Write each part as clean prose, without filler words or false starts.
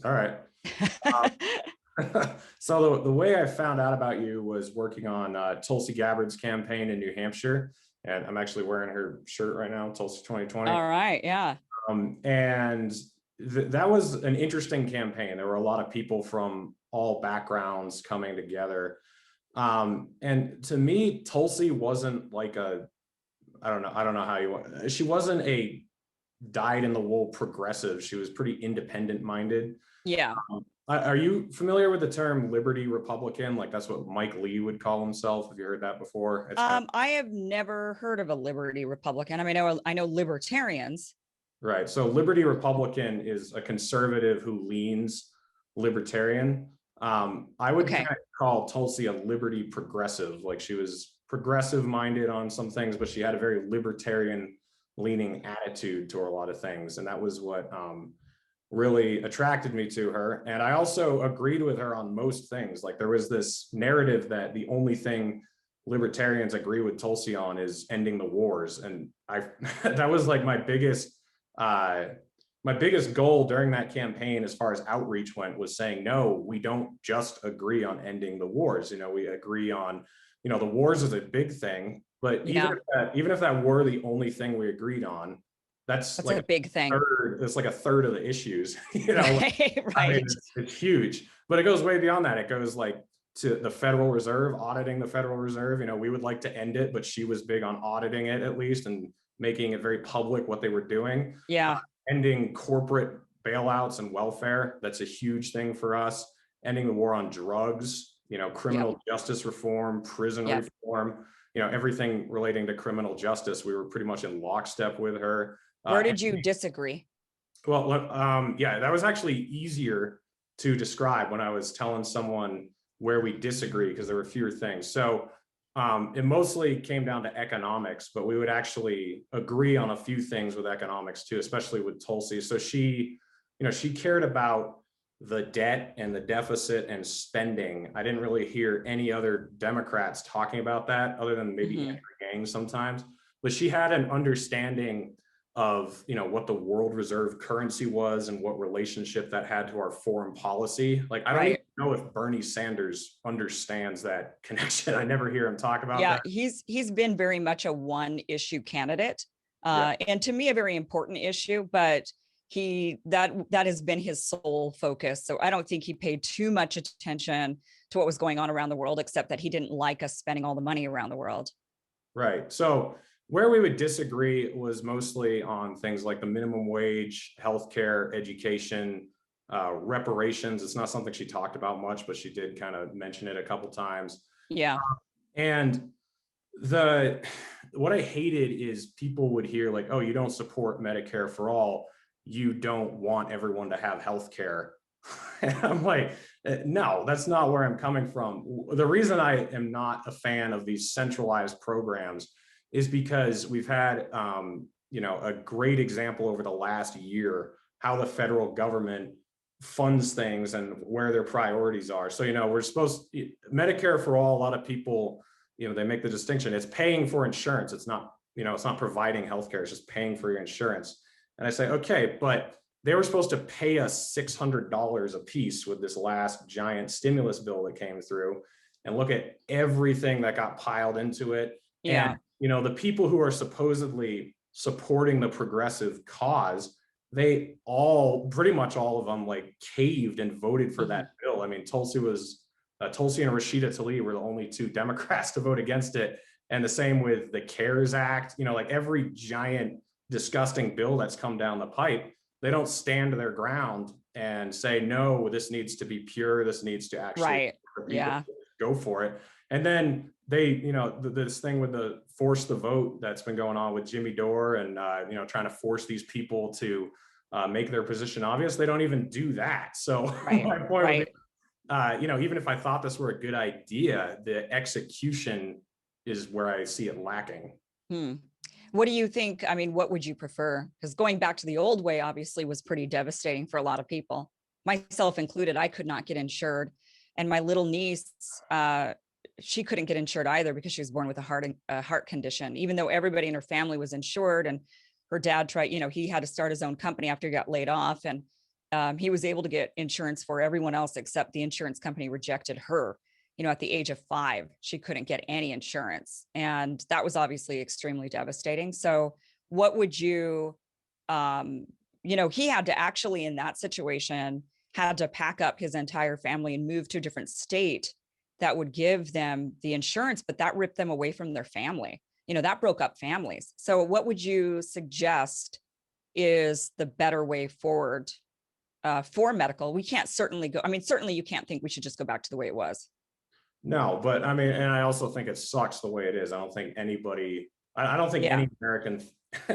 All right. So the way I found out about you was working on Tulsi Gabbard's campaign in New Hampshire, and I'm actually wearing her shirt right now, Tulsi 2020. All right. Yeah. And that was an interesting campaign. There were a lot of people from all backgrounds coming together. And to me, Tulsi wasn't like I don't know how you want. She wasn't a dyed in the wool progressive. She was pretty independent minded. Yeah. Are you familiar with the term liberty Republican? Like that's what Mike Lee would call himself. Have you heard that before? It's kind of I have never heard of a liberty Republican. I mean, I know libertarians. right. So liberty Republican is a conservative who leans libertarian. I would kind Okay. of call Tulsi a liberty progressive. Like she was progressive minded on some things, but she had a very libertarian leaning attitude to a lot of things. And that was what really attracted me to her. And I also agreed with her on most things. Like there was this narrative that the only thing libertarians agree with Tulsi on is ending the wars. And I that was like uh my biggest goal during that campaign as far as outreach went was saying, no, we don't just agree on ending the wars. You know, we agree on, you know, the wars is a big thing, but Yeah. even if that were the only thing we agreed on, that's That's like a big thing. it's like a third of the issues. You know, Right. I mean, Right. it's huge, but it goes way beyond that. It goes like to the Federal Reserve, auditing the Federal Reserve. You know, we would like to end it, but she was big on auditing it at least and making it very public what they were doing. Yeah. Ending corporate bailouts and welfare. That's a huge thing for us. Ending the war on drugs, you know, Yep. criminal justice reform, prison Yep. reform, you know, everything relating to criminal justice. We were pretty much in lockstep with her. Where And did you disagree? well, yeah, that was actually easier to describe when I was telling someone where we disagree because there were fewer things. So it mostly came down to economics, but we would actually agree on a few things with economics too, especially with Tulsi. So she, you know, she cared about the debt and the deficit and spending. I didn't really hear any other Democrats talking about that other than maybe Hmm. Andrew Yang sometimes, but she had an understanding of, you know, what the world reserve currency was and what relationship that had to our foreign policy. Like I don't even Right. know if Bernie Sanders understands that connection. I never hear him talk about Yeah. that. He's been very much a one issue candidate, Yeah, and to me a very important issue, but that has been his sole focus. So I don't think he paid too much attention to what was going on around the world, except that he didn't like us spending all the money around the world. right. So where we would disagree was mostly on things like the minimum wage, healthcare, education, reparations. It's not something she talked about much, but she did kind of mention it a couple times. Yeah. And the what I hated is people would hear like, oh, you don't support Medicare for all, you don't want everyone to have health care. And I'm like, no, that's not where I'm coming from. The reason I am not a fan of these centralized programs is because we've had you know, a great example over the last year how the federal government funds things and where their priorities are. So, you know, Medicare for all, a lot of people, you know, they make the distinction. It's paying for insurance. It's not, you know, it's not providing healthcare. It's just paying for your insurance. And I say, okay, but they were supposed to pay us $600 a piece with this last giant stimulus bill that came through. And look at everything that got piled into it. And, Yeah. you know, the people who are supposedly supporting the progressive cause, they all, pretty much all of them, like caved and voted for Hmm. that bill. I mean, Tulsi and Rashida Tlaib were the only two Democrats to vote against it. And the same with the CARES Act, you know, like every giant, disgusting bill that's come down the pipe, they don't stand their ground and say, no, this needs to be pure. This needs to actually, Right. people Yeah. go for it. And then they, you know, this thing with the force the vote that's been going on with Jimmy Dore and, you know, trying to force these people to make their position obvious. They don't even do that. So Right. my point would be, Right. you know, even if I thought this were a good idea, the execution is where I see it lacking. Hmm. What do you think? I mean, what would you prefer? Because going back to the old way obviously was pretty devastating for a lot of people, myself included. I could not get insured. And my little niece, she couldn't get insured either because she was born with a heart condition, even though everybody in her family was insured. And her dad tried, you know, he had to start his own company after he got laid off. And he was able to get insurance for everyone else except the insurance company rejected her. At the age of 5, she couldn't get any insurance. And that was obviously extremely devastating. So what would you, he had to actually, in that situation, had to pack up his entire family and move to a different state that would give them the insurance, but that ripped them away from their family. That broke up families. So what would you suggest is the better way forward for medical? We can't certainly go, certainly you can't think we should just go back to the way it was. No, but I mean, and I also think it sucks the way it is. I don't think Yeah. any American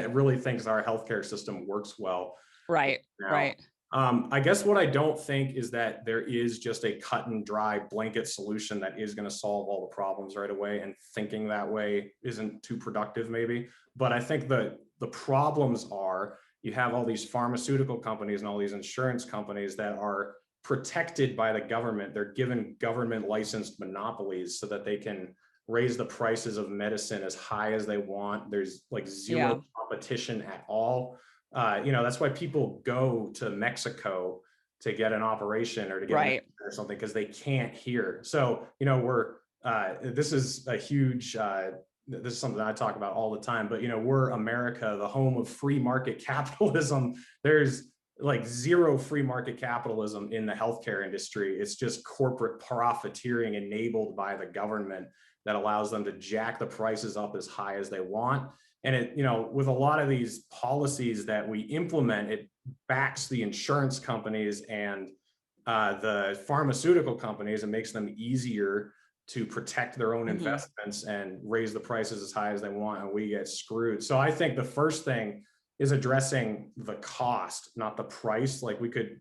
really thinks our healthcare system works well Right. now. Right. I guess what I don't think is that there is just a cut and dry blanket solution that is going to solve all the problems right away, and thinking that way isn't too productive maybe. But I think the problems are, you have all these pharmaceutical companies and all these insurance companies that are protected by the government. They're given government licensed monopolies so that they can raise the prices of medicine as high as they want. There's like zero competition at all. That's why people go to Mexico to get an operation or to get or something, because they can't here. So, this is a huge, this is something I talk about all the time, but, we're America, the home of free market capitalism. There's like zero free market capitalism in the healthcare industry. It's just corporate profiteering enabled by the government that allows them to jack the prices up as high as they want. And it, with a lot of these policies that we implement, it backs the insurance companies and the pharmaceutical companies and makes them easier to protect their own investments and raise the prices as high as they want, and we get screwed. So I think the first thing is addressing the cost, not the price. Like we could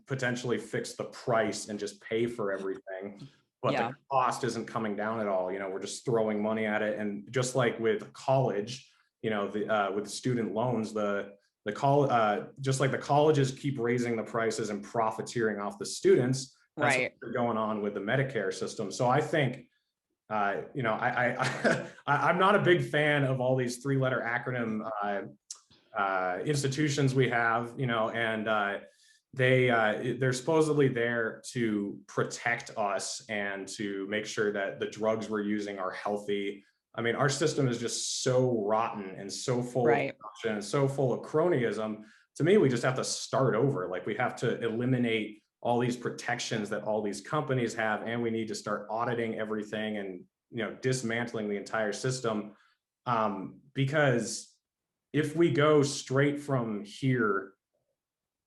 potentially fix the price and just pay for everything, but the cost isn't coming down at all. We're just throwing money at it. And just like with college, with student loans, just like the colleges keep raising the prices and profiteering off the students, that's what's going on with the Medicare system. So I think, I'm not a big fan of all these 3-letter acronym institutions we have, and they're supposedly there to protect us and to make sure that the drugs we're using are healthy. I mean, our system is just so rotten and so full of corruption and so full of cronyism. To me, we just have to start over. Like, we have to eliminate all these protections that all these companies have, and we need to start auditing everything and dismantling the entire system, because if we go straight from here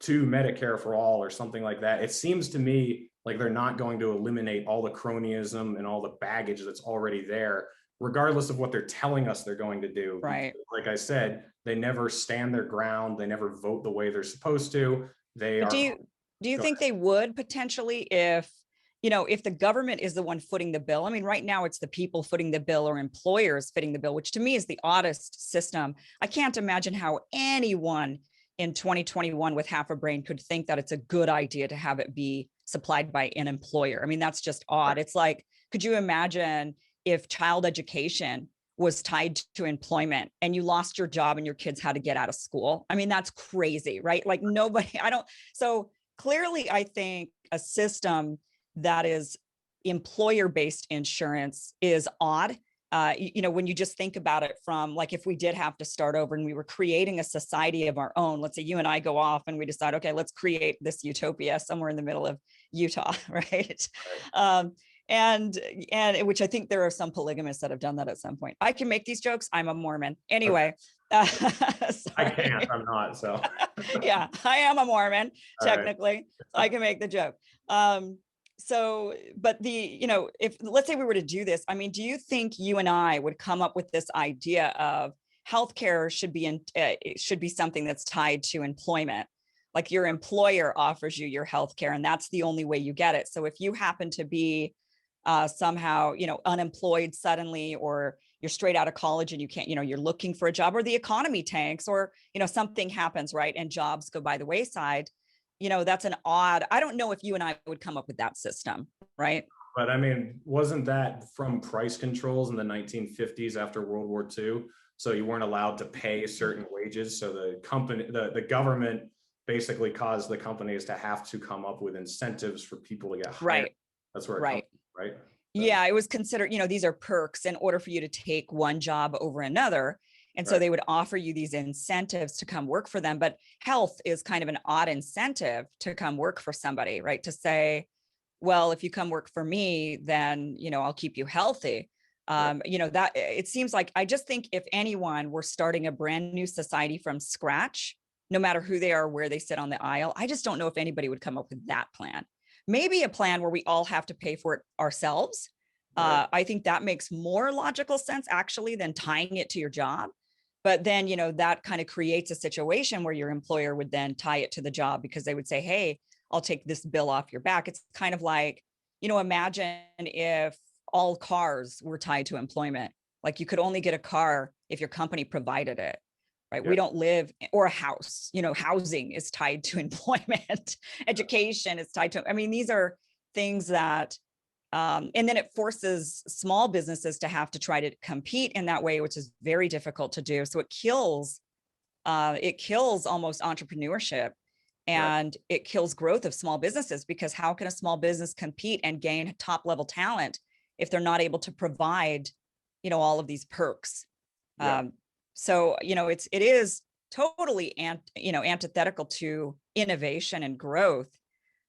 to Medicare for all or something like that, it seems to me like they're not going to eliminate all the cronyism and all the baggage that's already there, regardless of what they're telling us they're going to do. Because, like I said, they never stand their ground. They never vote the way they're supposed to. Do you think they would potentially if the government is the one footing the bill? I mean, right now it's the people footing the bill or employers footing the bill, which to me is the oddest system. I can't imagine how anyone in 2021 with half a brain could think that it's a good idea to have it be supplied by an employer. I mean, that's just odd. It's like, could you imagine if child education was tied to employment and you lost your job and your kids had to get out of school? I mean, that's crazy, right? Like so clearly I think a system that is employer-based insurance is odd. When you just think about it from, like, if we did have to start over and we were creating a society of our own, let's say you and I go off and we decide, okay, let's create this utopia somewhere in the middle of Utah, right? And which I think there are some polygamists that have done that at some point. I can make these jokes. I'm a Mormon. Anyway. I can't, I'm not, so. Yeah, I am a Mormon, technically. So I can make the joke. But if let's say we were to do this, I mean, do you think you and I would come up with this idea of healthcare should be something that's tied to employment? Like, your employer offers you your healthcare and that's the only way you get it. So if you happen to be somehow, unemployed suddenly, or you're straight out of college and you can't, you're looking for a job, or the economy tanks, or, something happens, right, and jobs go by the wayside, that's an odd, I don't know if you and I would come up with that system, right? But I mean, wasn't that from price controls in the 1950s after World War II? So you weren't allowed to pay certain wages. So the government basically caused the companies to have to come up with incentives for people to get hired. Right. That's where it comes, Right. right? Yeah, it was considered, these are perks in order for you to take one job over another. And so Right. they would offer you these incentives to come work for them. But health is kind of an odd incentive to come work for somebody, right? To say, well, if you come work for me, then, I'll keep you healthy. Right. That it seems like, I just think if anyone were starting a brand new society from scratch, no matter who they are, where they sit on the aisle, I just don't know if anybody would come up with that plan. Maybe a plan where we all have to pay for it ourselves. Right. I think that makes more logical sense actually than tying it to your job. But then, that kind of creates a situation where your employer would then tie it to the job because they would say, hey, I'll take this bill off your back. It's kind of like, imagine if all cars were tied to employment. Like you could only get a car if your company provided it, right? Yeah. We don't live, or a house, housing is tied to employment. Education is tied to, these are things that, and then it forces small businesses to have to try to compete in that way, which is very difficult to do. So it kills almost entrepreneurship, Right. and it kills growth of small businesses, because how can a small business compete and gain top level talent if they're not able to provide, all of these perks? Yeah. So, it is totally antithetical to innovation and growth.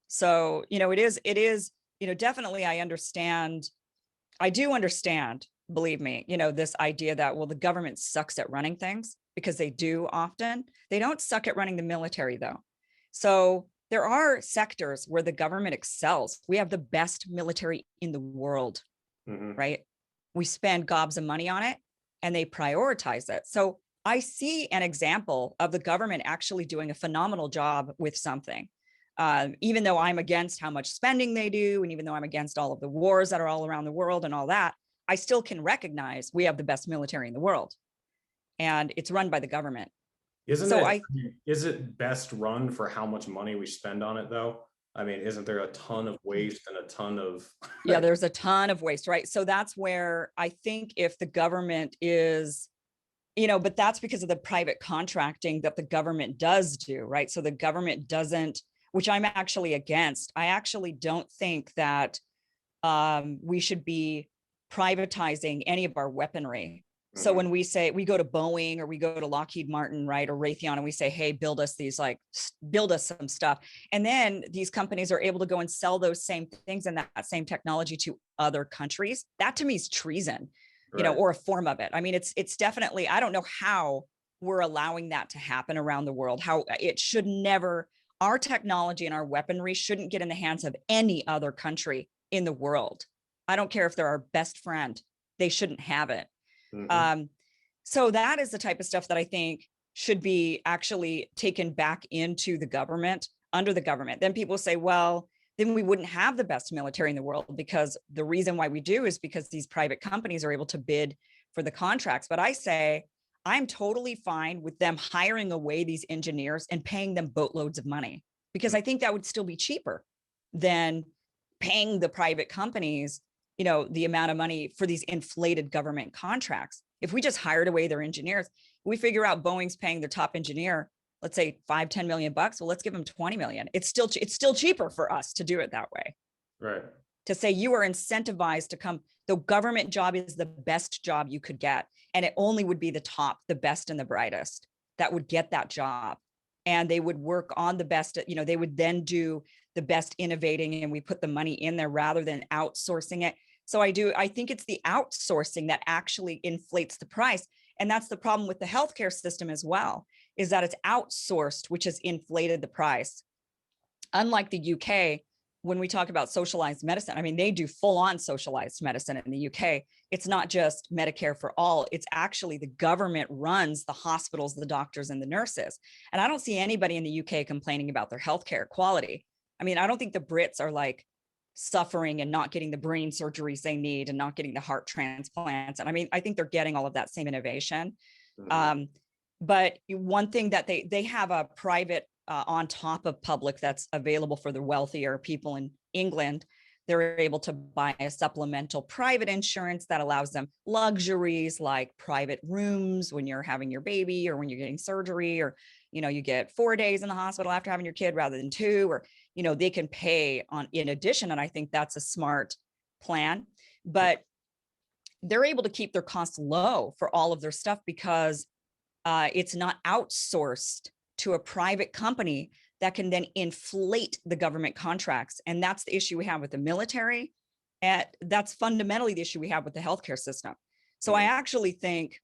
So, it is, definitely I do understand, believe me, this idea that, well, the government sucks at running things, because they do often. They don't suck at running the military though. So there are sectors where the government excels. We have the best military in the world, Mm-hmm. right? We spend gobs of money on it and they prioritize it. So I see an example of the government actually doing a phenomenal job with something. Even though I'm against how much spending they do, and even though I'm against all of the wars that are all around the world and all that, I still can recognize we have the best military in the world, and it's run by the government. Isn't So it, is it best run for how much money we spend on it though? I mean, isn't there a ton of waste and a ton of yeah, there's a ton of waste, right? So that's where I think if the government is, but that's because of the private contracting that the government does do, right? So the government doesn't, which I'm actually against. I actually don't think that we should be privatizing any of our weaponry. So Mhm. when we say, we go to Boeing or we go to Lockheed Martin, right, or Raytheon, and we say, hey, build us build us some stuff. And then these companies are able to go and sell those same things and that same technology to other countries. That to me is treason, Right. or a form of it. It's definitely, I don't know how we're allowing that to happen around the world, how it should never, our technology and our weaponry shouldn't get in the hands of any other country in the world. I don't care if they're our best friend, they shouldn't have it. Mhm. Um, so that is the type of stuff that I think should be actually taken back into the government, under the government. Then people say, well, then we wouldn't have the best military in the world, because the reason why we do is because these private companies are able to bid for the contracts. But I say, I'm totally fine with them hiring away these engineers and paying them boatloads of money, because I think that would still be cheaper than paying the private companies, the amount of money for these inflated government contracts. If we just hired away their engineers, we figure out Boeing's paying their top engineer, let's say 5-10 million bucks. Well, let's give them 20 million. It's still cheaper for us to do it that way. Right. To say you are incentivized to come, the government job is the best job you could get. And it only would be the top, the best and the brightest that would get that job. And they would work on the best, they would then do the best innovating, and we put the money in there rather than outsourcing it. So I think it's the outsourcing that actually inflates the price. And that's the problem with the healthcare system as well, is that it's outsourced, which has inflated the price. Unlike the UK, when we talk about socialized medicine, they do full on socialized medicine in the UK. It's not just Medicare for all. It's actually the government runs the hospitals, the doctors, and the nurses. And I don't see anybody in the UK complaining about their healthcare quality. I don't think the Brits are like suffering and not getting the brain surgeries they need and not getting the heart transplants. And I think they're getting all of that same innovation. Mhm. But one thing that they have a private on top of public that's available for the wealthier people in England. They're able to buy a supplemental private insurance that allows them luxuries like private rooms when you're having your baby or when you're getting surgery, or you get 4 days in the hospital after having your kid rather than 2, or, they can pay on in addition. And I think that's a smart plan, but they're able to keep their costs low for all of their stuff because it's not outsourced to a private company that can then inflate the government contracts. And that's the issue we have with the military. And that's fundamentally the issue we have with the healthcare system. So I actually think,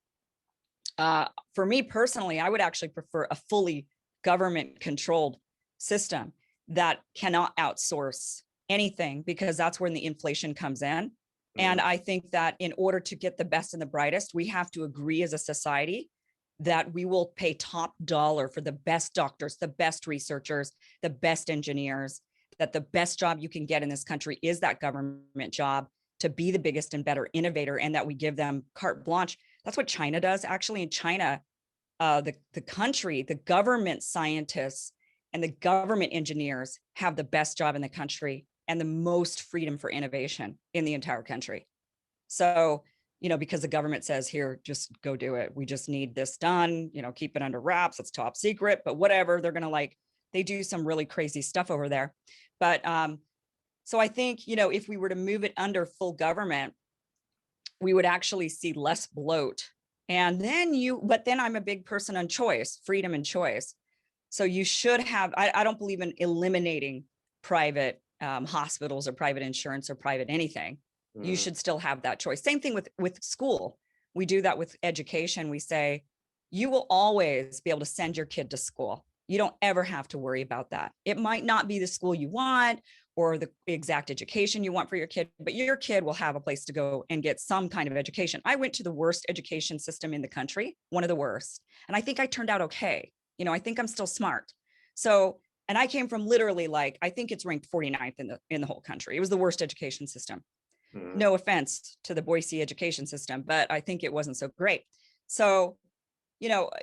for me personally, I would actually prefer a fully government controlled system that cannot outsource anything, because that's when the inflation comes in. And I think that in order to get the best and the brightest, we have to agree as a society that we will pay top dollar for the best doctors, the best researchers, the best engineers, that the best job you can get in this country is that government job, to be the biggest and better innovator, and that we give them carte blanche. That's what China does. Actually, in China, the country, the government scientists and the government engineers have the best job in the country and the most freedom for innovation in the entire country. So, because the government says, here, just go do it. We just need this done, keep it under wraps. It's top secret, but whatever. They're going to they do some really crazy stuff over there. But so I think, if we were to move it under full government, we would actually see less bloat. And then but then I'm a big person on choice, freedom and choice. So you should have, I don't believe in eliminating private hospitals or private insurance or private anything. You should still have that choice. Same thing with school. We do that with education. We say, you will always be able to send your kid to school. You don't ever have to worry about that. It might not be the school you want or the exact education you want for your kid, but your kid will have a place to go and get some kind of education. I went to the worst education system in the country, one of the worst. And I think I turned out okay. I think I'm still smart. So, and I came from literally I think it's ranked 49th in the whole country. It was the worst education system. No offense to the Boise education system, but I think it wasn't so great. So,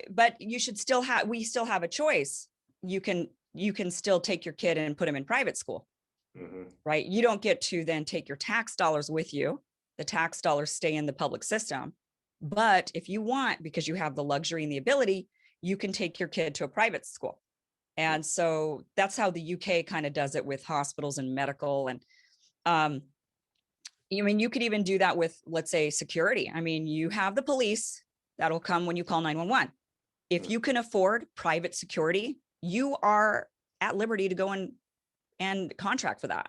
but we still have a choice. You can still take your kid and put him in private school, right? You don't get to then take your tax dollars with you. The tax dollars stay in the public system. But if you want, because you have the luxury and the ability, you can take your kid to a private school. And so that's how the UK kind of does it with hospitals and medical. And you could even do that with, let's say, security. You have the police that'll come when you call 911. If you can afford private security, you are at liberty to go and contract for that.